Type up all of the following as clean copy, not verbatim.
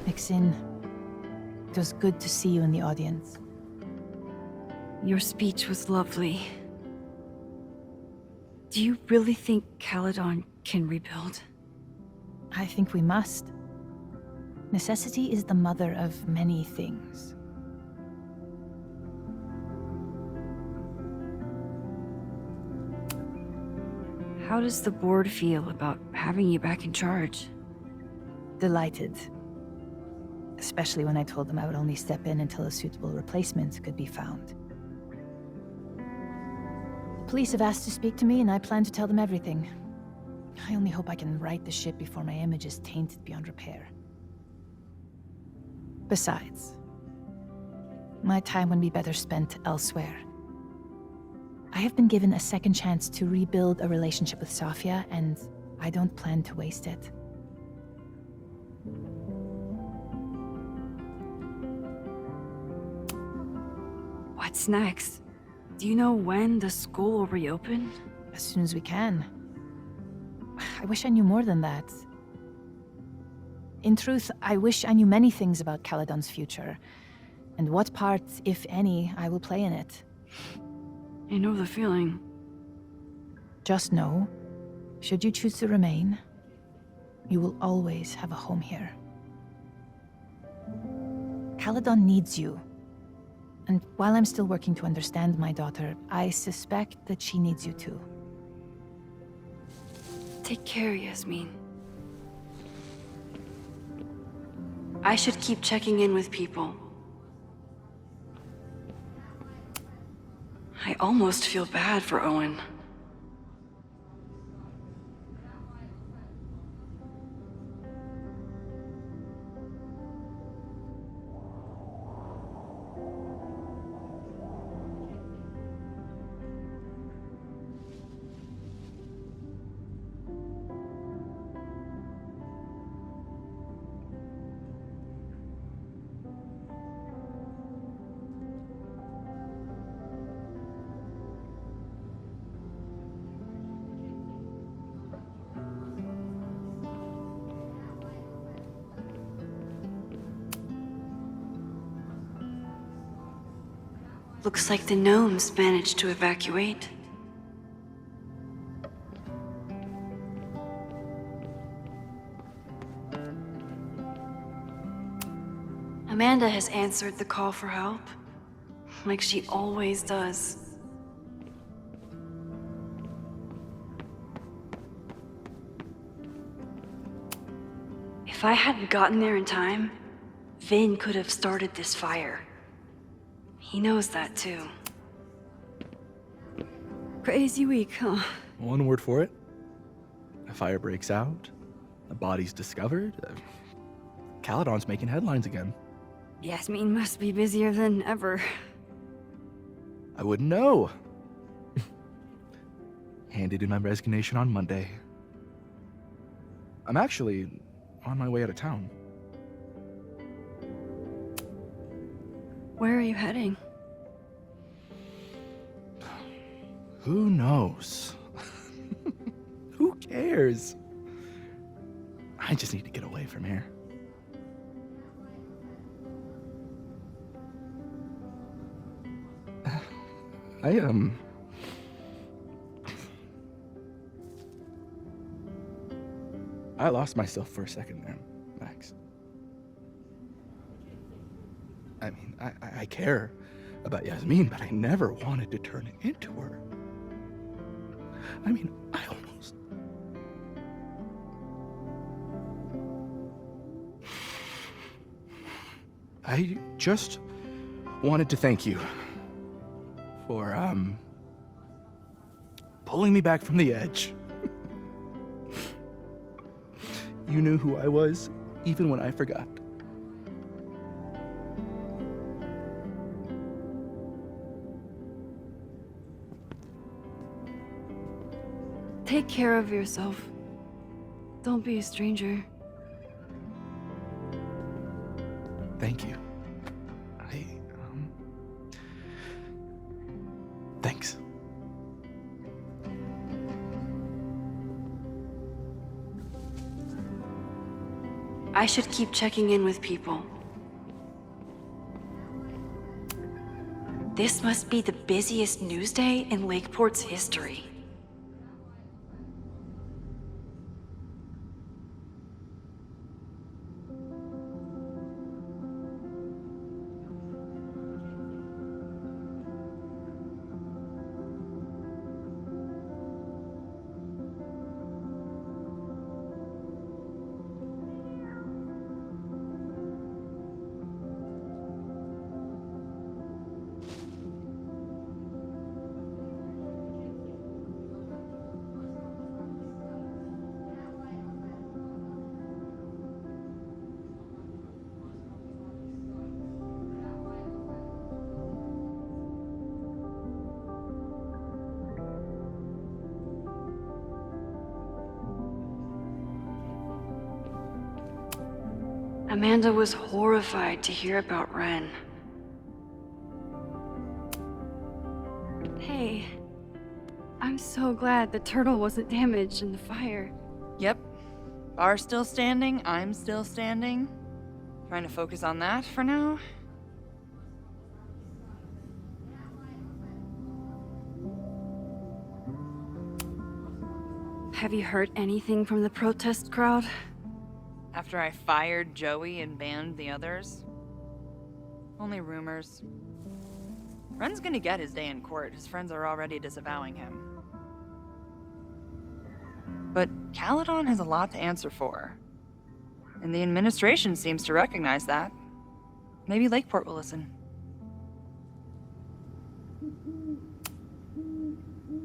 Ixin, it was good to see you in the audience. Your speech was lovely. Do you really think Caledon can rebuild? I think we must. Necessity is the mother of many things. How does the board feel about having you back in charge? Delighted. Especially when I told them I would only step in until a suitable replacement could be found. The police have asked to speak to me, and I plan to tell them everything. I only hope I can right the ship before my image is tainted beyond repair. Besides, my time would be better spent elsewhere. I have been given a second chance to rebuild a relationship with Safia, and I don't plan to waste it. What's next? Do you know when the school will reopen? As soon as we can. I wish I knew more than that. In truth, I wish I knew many things about Caledon's future, and what part, if any, I will play in it. I know the feeling. Just know, should you choose to remain, you will always have a home here. Caledon needs you. And while I'm still working to understand my daughter, I suspect that she needs you too. Take care, Yasmin. I should keep checking in with people. I almost feel bad for Owen. Looks like the gnomes managed to evacuate. Amanda has answered the call for help, like she always does. If I hadn't gotten there in time, Vin could have started this fire. He knows that too. Crazy week, huh? One word for it. A fire breaks out, a body's discovered. Caledon's making headlines again. Yasmin must be busier than ever. I wouldn't know. Handed in my resignation on Monday. I'm actually on my way out of town. Where are you heading? Who knows? Who cares? I just need to get away from here. I lost myself for a second there, Max. I mean, I care about Yasmin, but I never wanted to turn it into her. I mean, I just wanted to thank you for, pulling me back from the edge. You knew who I was, even when I forgot. Take care of yourself. Don't be a stranger. Thank you. Thanks. I should keep checking in with people. This must be the busiest news day in Lakeport's history. Amanda was horrified to hear about Ren. Hey, I'm so glad the turtle wasn't damaged in the fire. Yep. Bar's still standing, I'm still standing. Trying to focus on that for now. Have you heard anything from the protest crowd? After I fired Joey and banned the others? Only rumors. Ren's gonna get his day in court. His friends are already disavowing him. But Caledon has a lot to answer for. And the administration seems to recognize that. Maybe Lakeport will listen.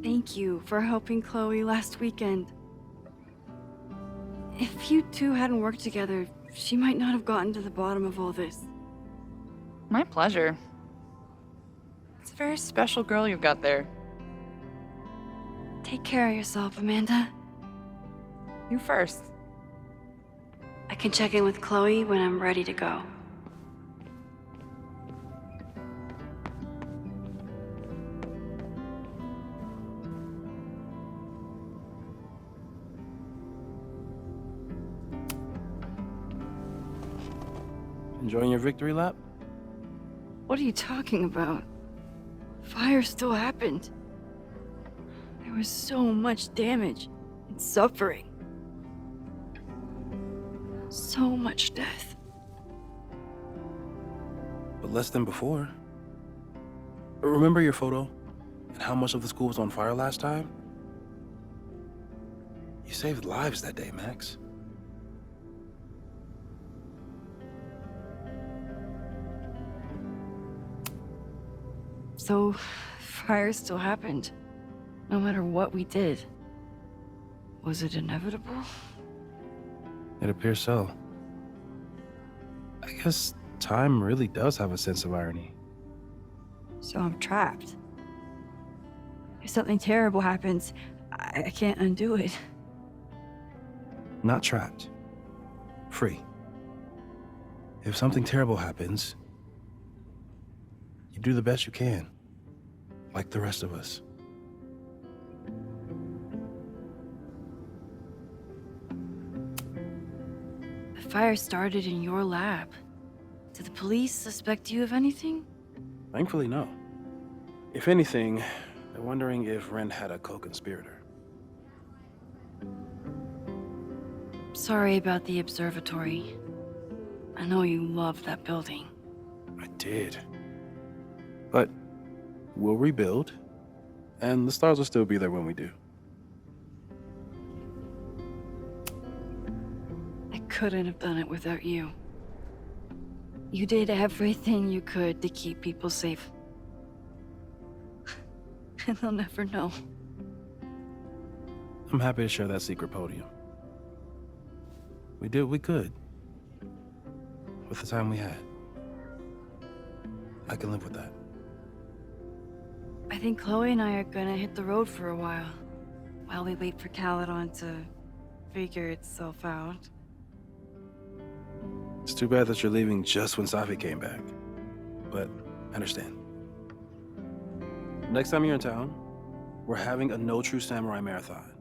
Thank you for helping Chloe last weekend. If you two hadn't worked together, she might not have gotten to the bottom of all this. My pleasure. It's a very special girl you've got there. Take care of yourself, Amanda. You first. I can check in with Chloe when I'm ready to go. Enjoying your victory lap? What are you talking about? Fire still happened. There was so much damage and suffering. So much death. But less than before. Remember your photo? And how much of the school was on fire last time? You saved lives that day, Max. So, fire still happened. No matter what we did. Was it inevitable? It appears so. I guess time really does have a sense of irony. So I'm trapped. If something terrible happens, I can't undo it. Not trapped. Free. If something terrible happens, you do the best you can. Like the rest of us. The fire started in your lab. Did the police suspect you of anything? Thankfully, no. If anything, they're wondering if Ren had a co-conspirator. Sorry about the observatory. I know you loved that building. I did. But we'll rebuild, and the stars will still be there when we do. I couldn't have done it without you. You did everything you could to keep people safe. And they'll never know. I'm happy to share that secret podium. We did what we could. With the time we had. I can live with that. I think Chloe and I are gonna hit the road for a while we wait for Caledon to figure itself out. It's too bad that you're leaving just when Safi came back. But I understand. Next time you're in town, we're having a No True Samurai marathon.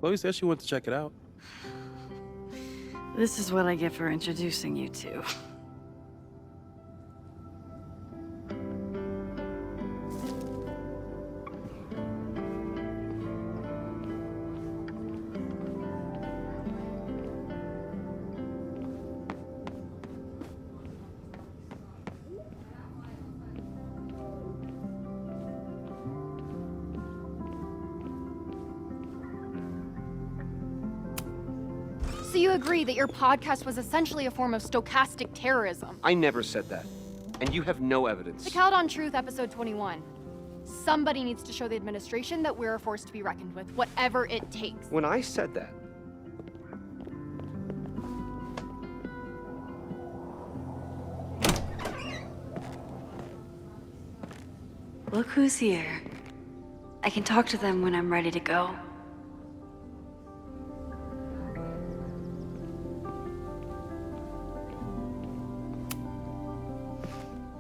Chloe said she wanted to check it out. This is what I get for introducing you to. So you agree that your podcast was essentially a form of stochastic terrorism? I never said that. And you have no evidence. The Caledon Truth, episode 21. Somebody needs to show the administration that we're a force to be reckoned with, whatever it takes. When I said that, Look who's here. I can talk to them when I'm ready to go.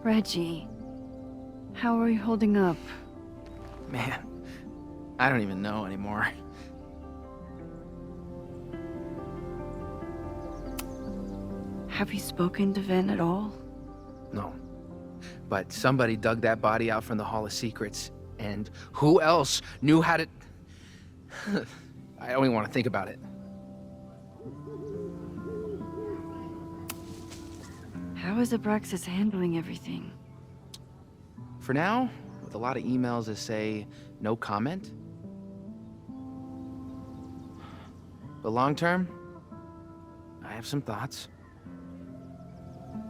Reggie, how are you holding up? Man, I don't even know anymore. Have you spoken to Ven at all? No. But somebody dug that body out from the Hall of Secrets, and who else knew how to... I don't even want to think about it. How is Abraxas handling everything? For now, with a lot of emails that say no comment. But long term, I have some thoughts.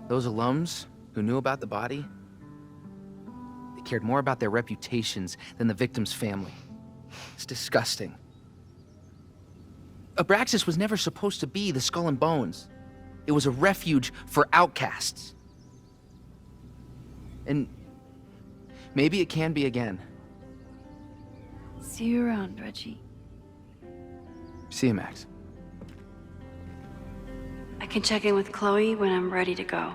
Those alums who knew about the body, they cared more about their reputations than the victim's family. It's disgusting. Abraxas was never supposed to be the Skull and Bones. It was a refuge for outcasts. And maybe it can be again. See you around, Reggie. See you, Max. I can check in with Chloe when I'm ready to go.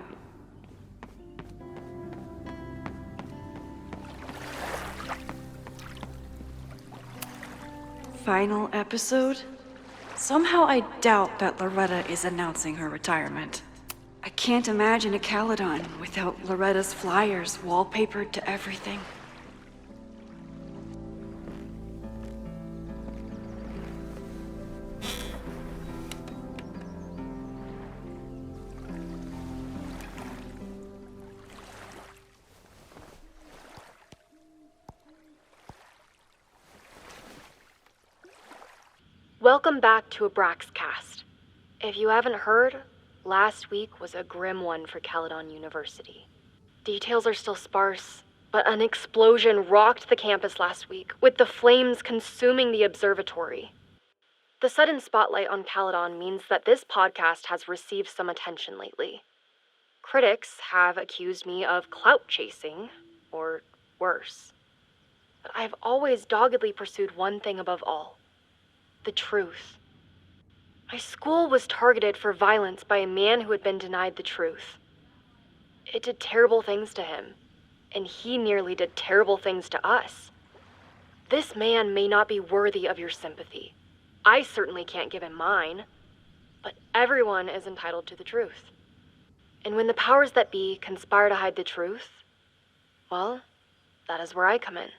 Final episode? Somehow I doubt that Loretta is announcing her retirement. I can't imagine a Caledon without Loretta's flyers wallpapered to everything. Welcome back to Abraxcast. If you haven't heard, last week was a grim one for Caledon University. Details are still sparse, but an explosion rocked the campus last week, with the flames consuming the observatory. The sudden spotlight on Caledon means that this podcast has received some attention lately. Critics have accused me of clout chasing, or worse. But I've always doggedly pursued one thing above all: the truth. My school was targeted for violence by a man who had been denied the truth. It did terrible things to him, and he nearly did terrible things to us. This man may not be worthy of your sympathy. I certainly can't give him mine, but everyone is entitled to the truth. And when the powers that be conspire to hide the truth, well, that is where I come in.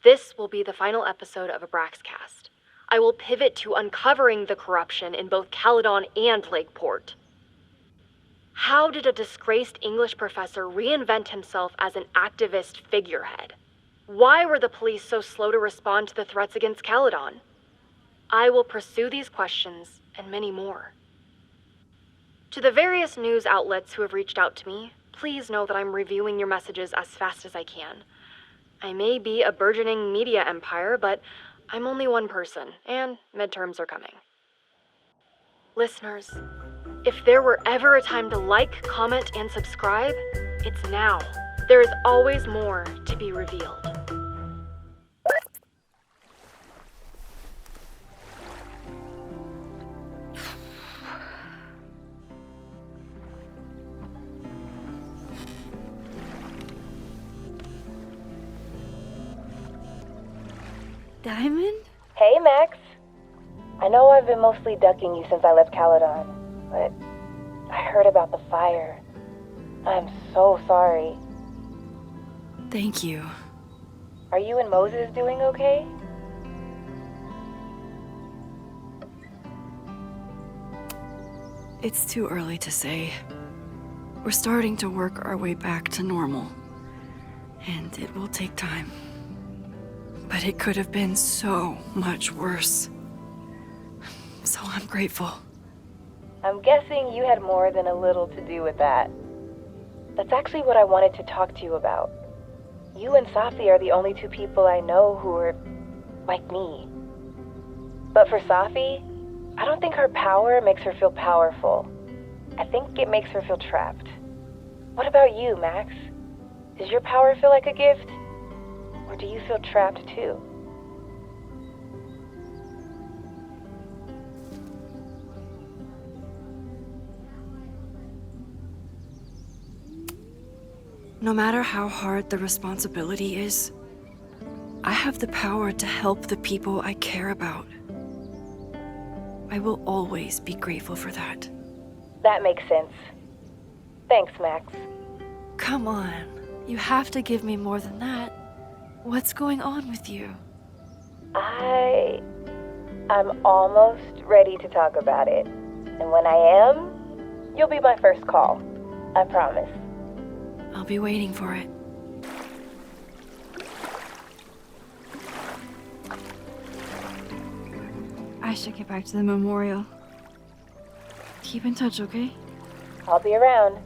This will be the final episode of Abraxcast. I will pivot to uncovering the corruption in both Caledon and Lakeport. How did a disgraced English professor reinvent himself as an activist figurehead? Why were the police so slow to respond to the threats against Caledon? I will pursue these questions and many more. To the various news outlets who have reached out to me, please know that I'm reviewing your messages as fast as I can. I may be a burgeoning media empire, but I'm only one person, and midterms are coming. Listeners, if there were ever a time to like, comment, and subscribe, it's now. There is always more to be revealed. Diamond? Hey, Max. I know I've been mostly ducking you since I left Caledon, but I heard about the fire. I'm so sorry. Thank you. Are you and Moses doing okay? It's too early to say. We're starting to work our way back to normal, and it will take time. But it could have been so much worse. So I'm grateful. I'm guessing you had more than a little to do with that. That's actually what I wanted to talk to you about. You and Safi are the only two people I know who are like me. But for Safi, I don't think her power makes her feel powerful. I think it makes her feel trapped. What about you, Max? Does your power feel like a gift? Or do you feel trapped too? No matter how hard the responsibility is, I have the power to help the people I care about. I will always be grateful for that. That makes sense. Thanks, Max. Come on, you have to give me more than that. What's going on with you? I'm almost ready to talk about it. And when I am, you'll be my first call. I promise. I'll be waiting for it. I should get back to the memorial. Keep in touch, okay? I'll be around.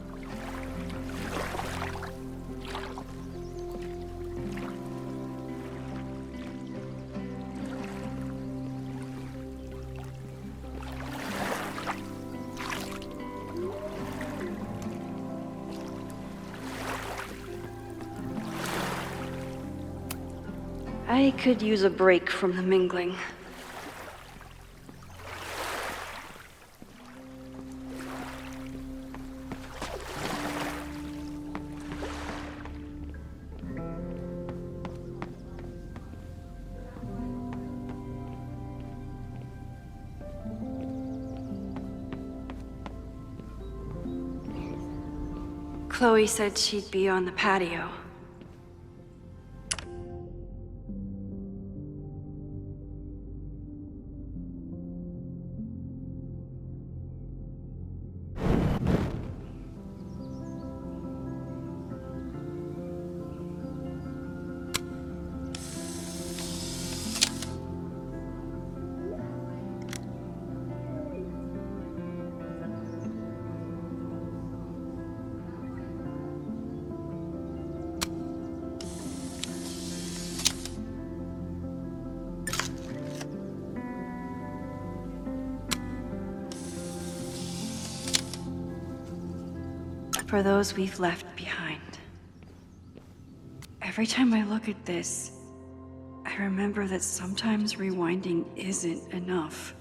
I could use a break from the mingling. Chloe said she'd be on the patio. For those we've left behind. Every time I look at this, I remember that sometimes rewinding isn't enough.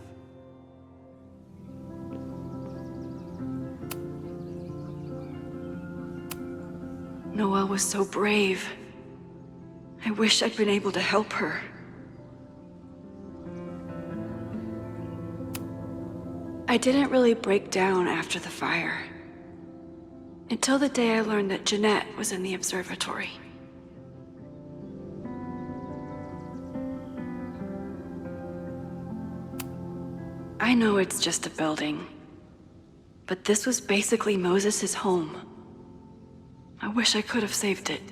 Noelle was so brave. I wish I'd been able to help her. I didn't really break down after the fire. Until the day I learned that Jeanette was in the observatory. I know it's just a building, but this was basically Moses' home. I wish I could have saved it.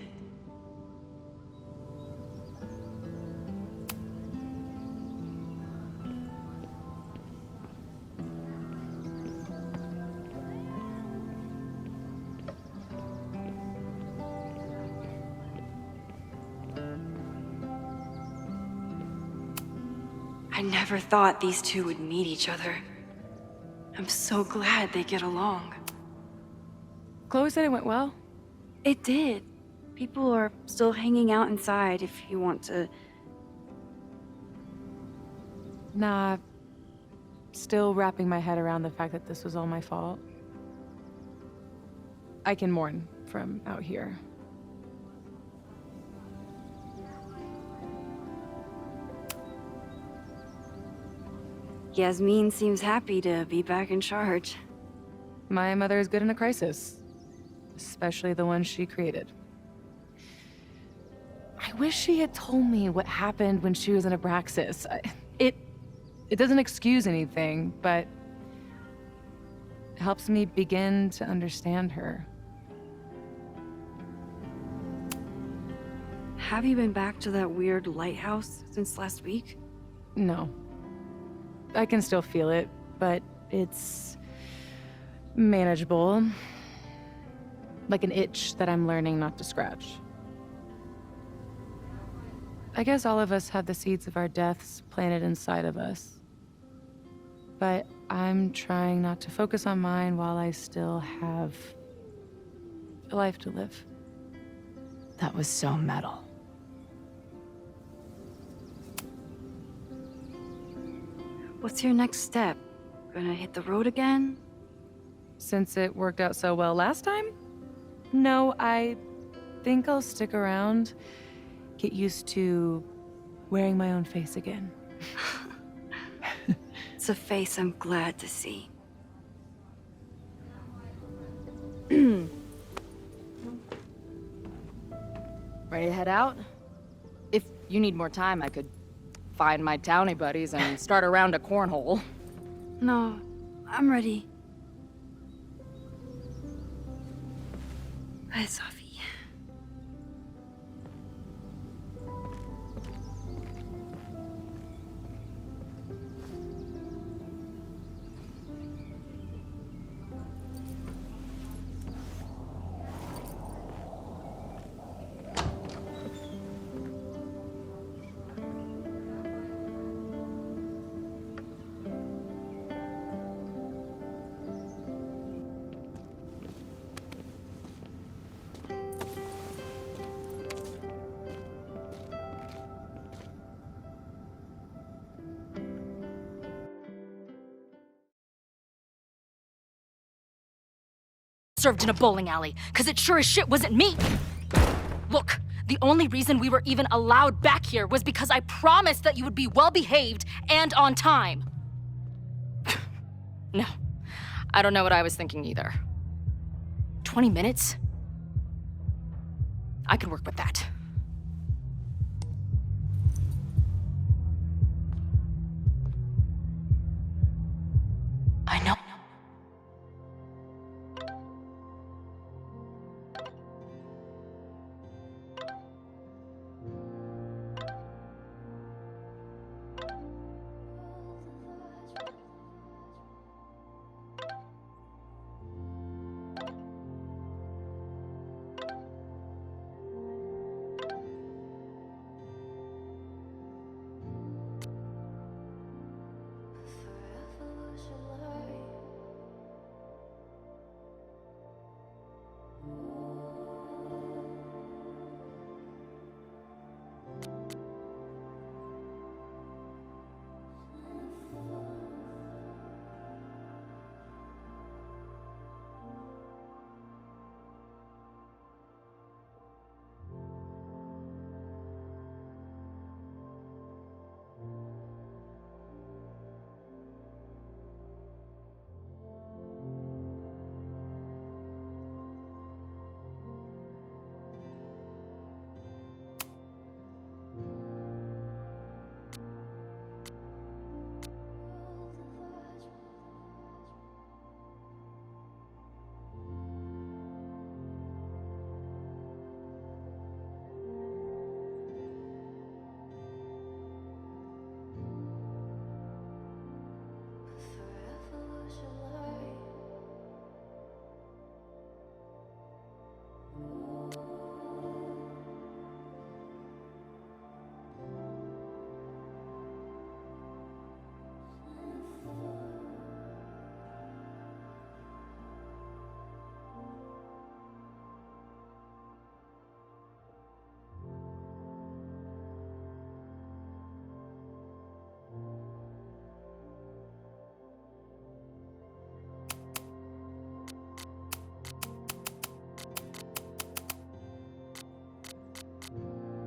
I never thought these two would meet each other. I'm so glad they get along. Chloe said it went well. It did. People are still hanging out inside if you want to. Nah, still wrapping my head around the fact that this was all my fault. I can mourn from out here. Yasmin seems happy to be back in charge. My mother is good in a crisis, especially the one she created. I wish she had told me what happened when she was in Abraxas. It doesn't excuse anything, but it helps me begin to understand her. Have you been back to that weird lighthouse since last week? No. I can still feel it, but it's manageable. Like an itch that I'm learning not to scratch. I guess all of us have the seeds of our deaths planted inside of us. But I'm trying not to focus on mine while I still have a life to live. That was so metal. What's your next step? Gonna hit the road again? Since it worked out so well last time? No, I think I'll stick around, get used to wearing my own face again. It's a face I'm glad to see. Ready to head out? If you need more time, I could find my townie buddies and start a round of cornhole. No, I'm ready. Bye, Sophie. Served in a bowling alley, because it sure as shit wasn't me. Look, the only reason we were even allowed back here was because I promised that you would be well-behaved and on time. No, I don't know what I was thinking either. 20 minutes? I could work with that. I know.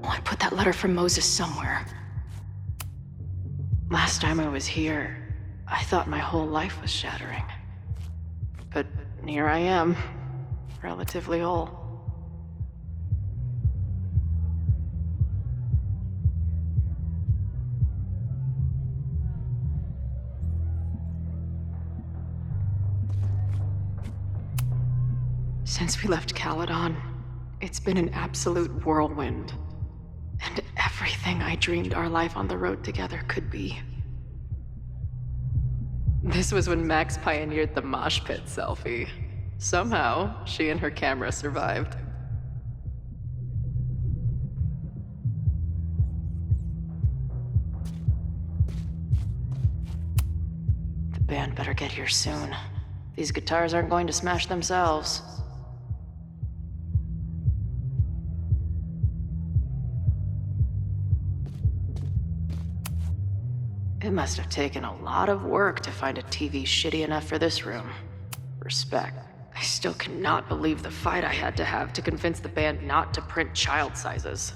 I put that letter from Moses somewhere. Last time I was here, I thought my whole life was shattering. But And here I am, relatively whole. Since we left Caledon, it's been an absolute whirlwind. And everything I dreamed our life on the road together could be. This was when Max pioneered the mosh pit selfie. Somehow, she and her camera survived. The band better get here soon. These guitars aren't going to smash themselves. It must have taken a lot of work to find a TV shitty enough for this room. Respect. I still cannot believe the fight I had to have to convince the band not to print child sizes.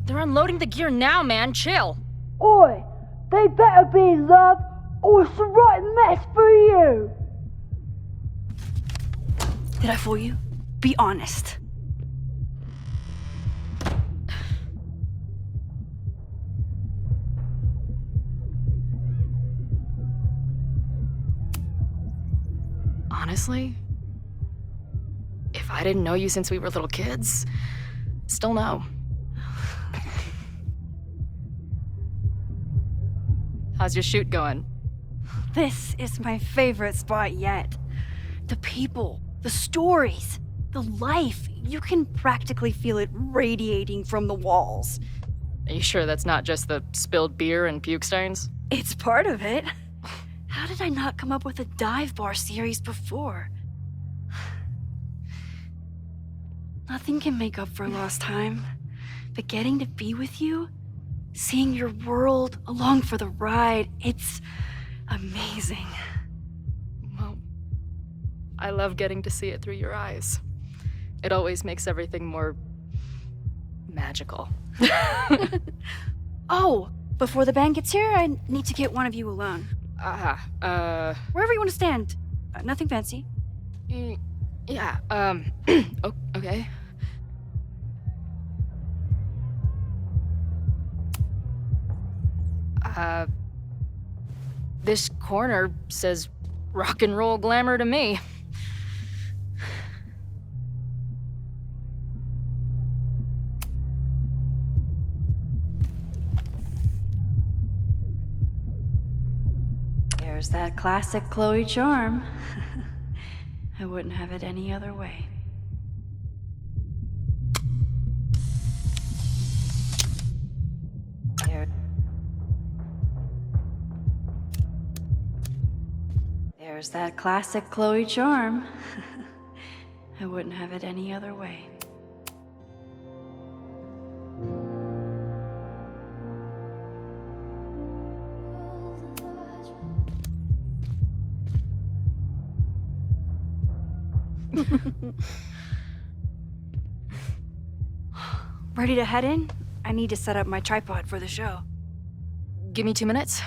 They're unloading the gear now, man. Chill. Oi! They better be in love, or it's the right mess for you! Did I fool you? Be honest. Honestly, if I didn't know you since we were little kids, still no. How's your shoot going? This is my favorite spot yet. The people, the stories, the life. You can practically feel it radiating from the walls. Are you sure that's not just the spilled beer and puke stains? It's part of it. How did I not come up with a dive bar series before? Nothing can make up for lost time, but getting to be with you, seeing your world along for the ride, it's amazing. Well, I love getting to see it through your eyes. It always makes everything more magical. Oh, before the band gets here, I need to get one of you alone. Wherever you want to stand. Nothing fancy. Yeah, okay. This corner says rock and roll glamour to me. There's that classic Chloe charm. I wouldn't have it any other way. There's that classic Chloe charm. I wouldn't have it any other way. Ready to head in? I need to set up my tripod for the show. Give me 2 minutes.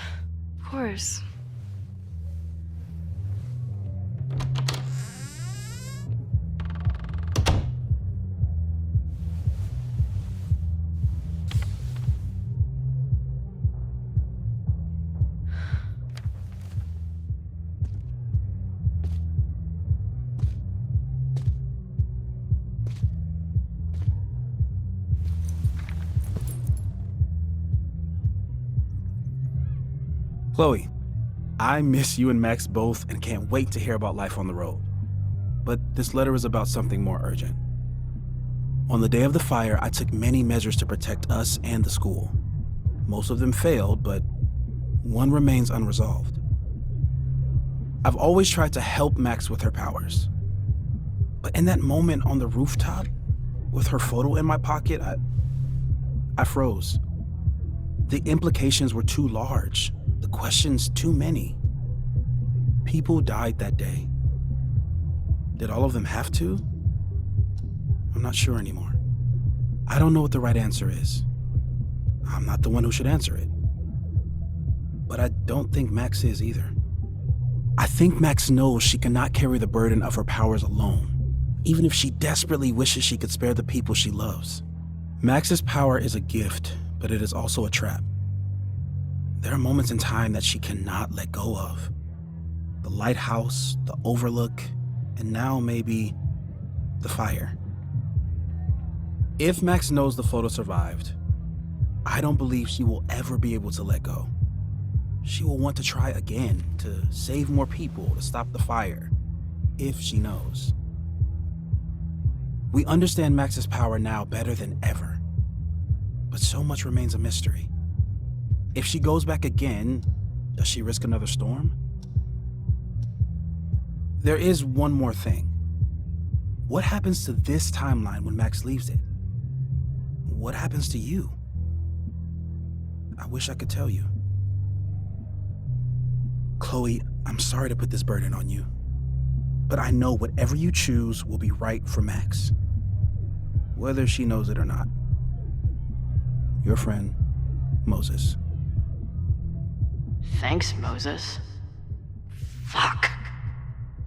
Of course. Chloe, I miss you and Max both and can't wait to hear about life on the road. But this letter is about something more urgent. On the day of the fire, I took many measures to protect us and the school. Most of them failed, but one remains unresolved. I've always tried to help Max with her powers. But in that moment on the rooftop, with her photo in my pocket, I froze. The implications were too large, the questions too many. People died that day. Did all of them have to? I'm not sure anymore. I don't know what the right answer is. I'm not the one who should answer it. But I don't think Max is either. I think Max knows she cannot carry the burden of her powers alone, even if she desperately wishes she could spare the people she loves. Max's power is a gift, but it is also a trap. There are moments in time that she cannot let go of. The lighthouse, the overlook, and now maybe the fire. If Max knows the photo survived, I don't believe she will ever be able to let go. She will want to try again, to save more people, to stop the fire, if she knows. We understand Max's power now better than ever, but so much remains a mystery. If she goes back again, does she risk another storm? There is one more thing. What happens to this timeline when Max leaves it? What happens to you? I wish I could tell you. Chloe, I'm sorry to put this burden on you, but I know whatever you choose will be right for Max, whether she knows it or not. Your friend, Moses. Thanks, Moses. Fuck.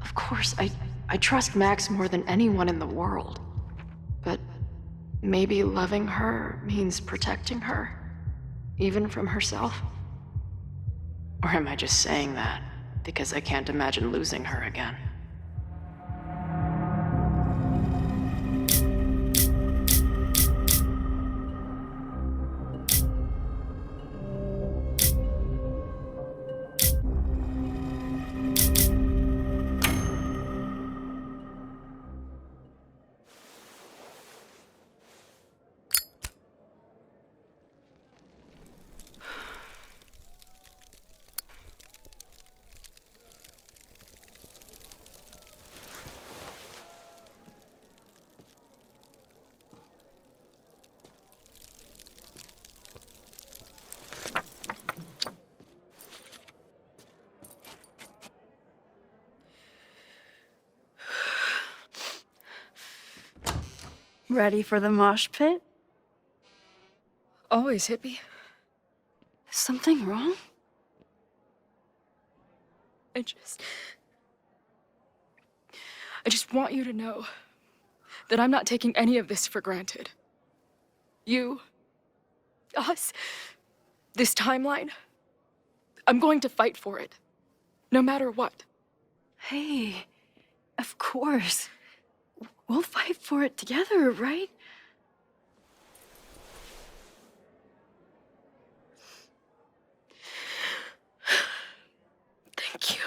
Of course, I trust Max more than anyone in the world. But maybe loving her means protecting her, even from herself? Or am I just saying that because I can't imagine losing her again? Ready for the mosh pit? Always, hippie. Is something wrong? I just want you to know that I'm not taking any of this for granted. You, us, this timeline. I'm going to fight for it, no matter what. Hey, of course. We'll fight for it together, right? Thank you.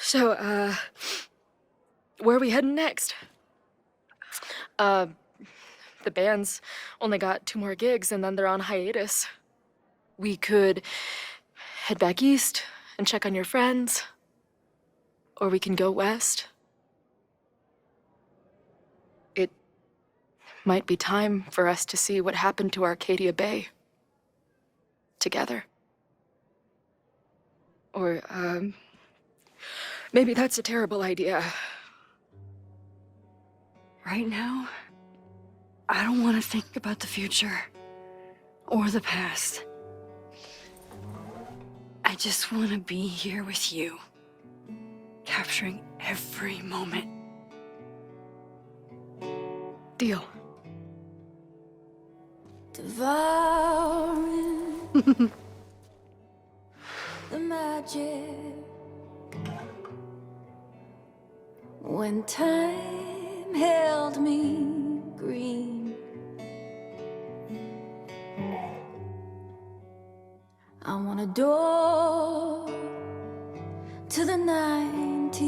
So, where are we heading next? The band's only got 2 more gigs and then they're on hiatus. We could head back east and check on your friends. Or we can go west. It might be time for us to see what happened to Arcadia Bay. Together. Or, maybe that's a terrible idea. Right now, I don't want to think about the future or the past. I just want to be here with you, capturing every moment. Deal. Devouring the magic when time held me green. I want a door to the 90s.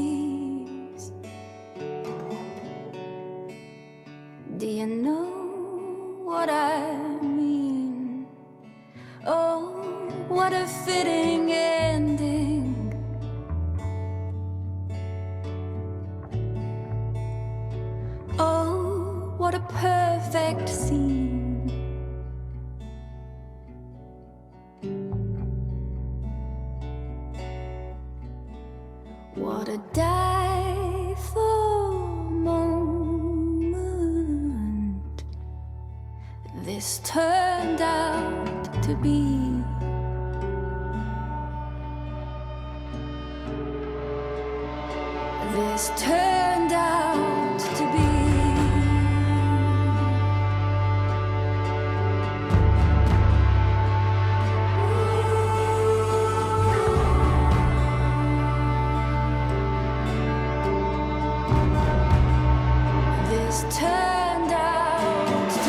Do you know what I mean? Oh, what a fitting ending. perfect scene. What a for moment this turned out to be. This turned out to be. This turned out to be.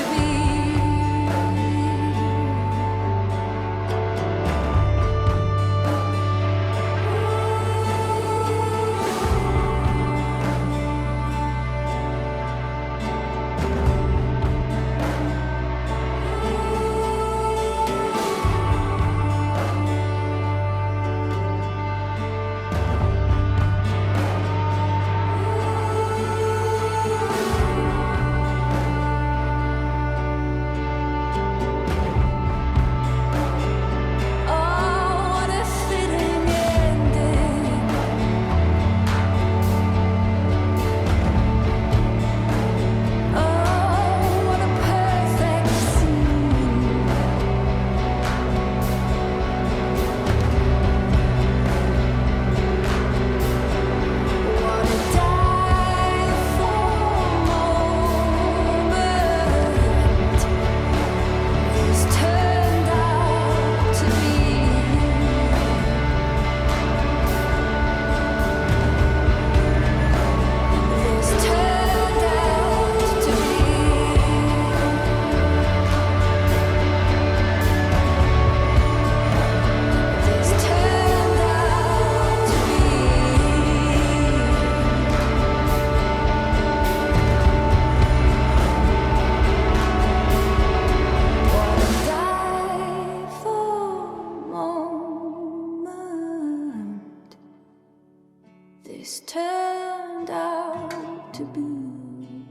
This turned out to be.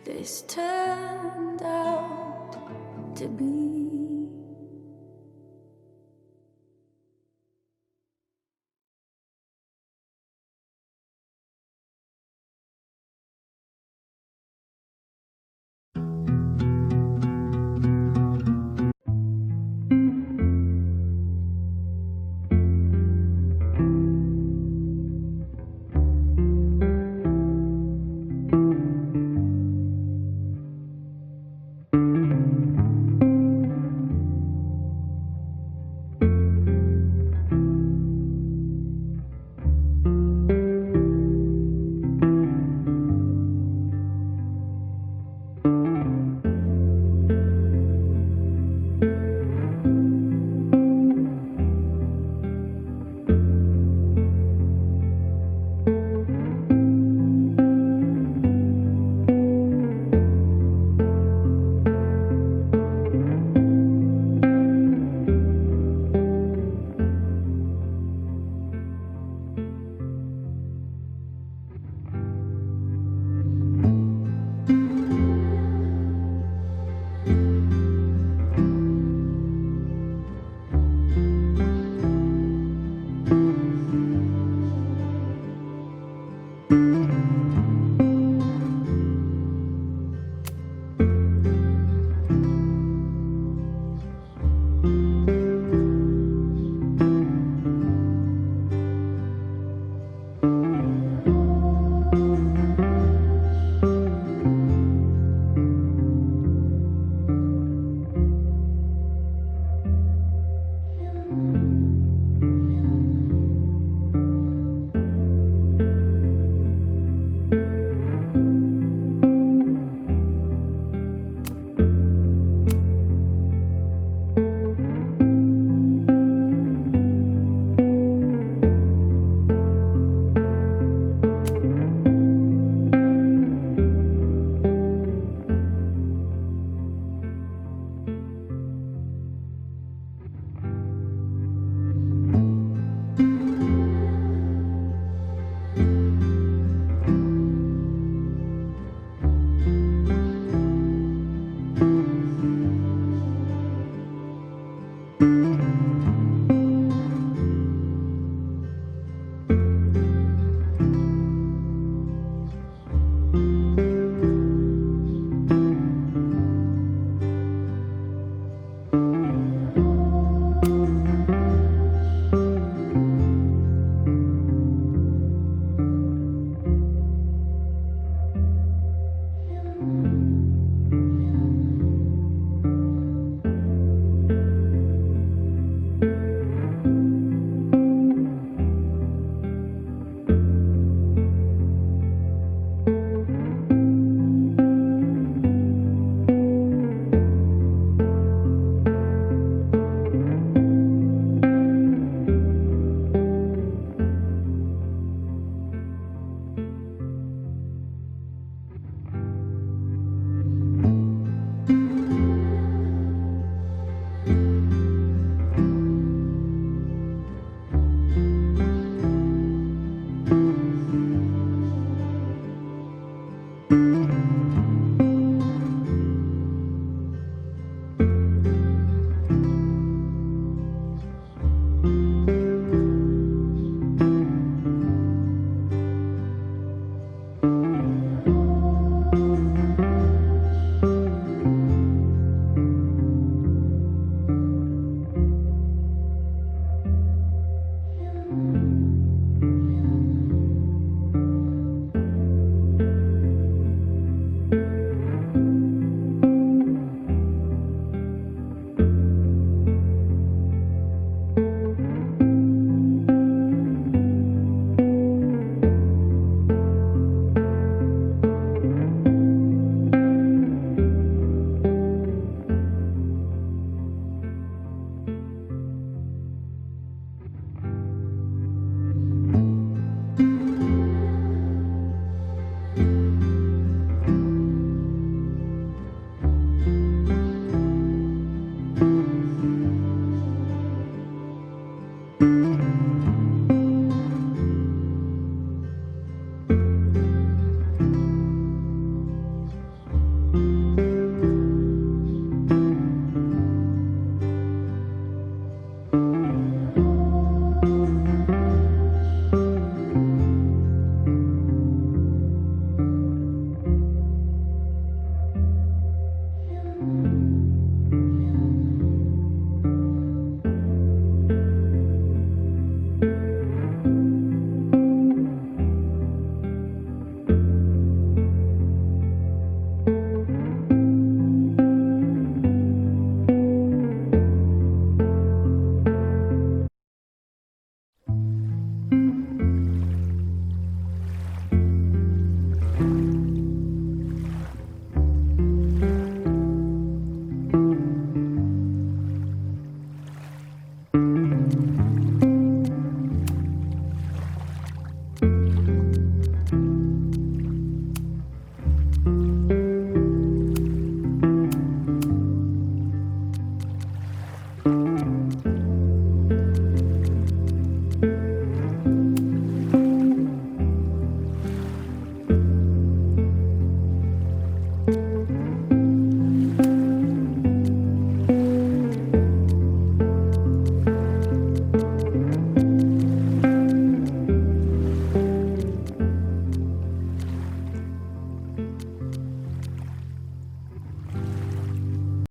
This turned out to be.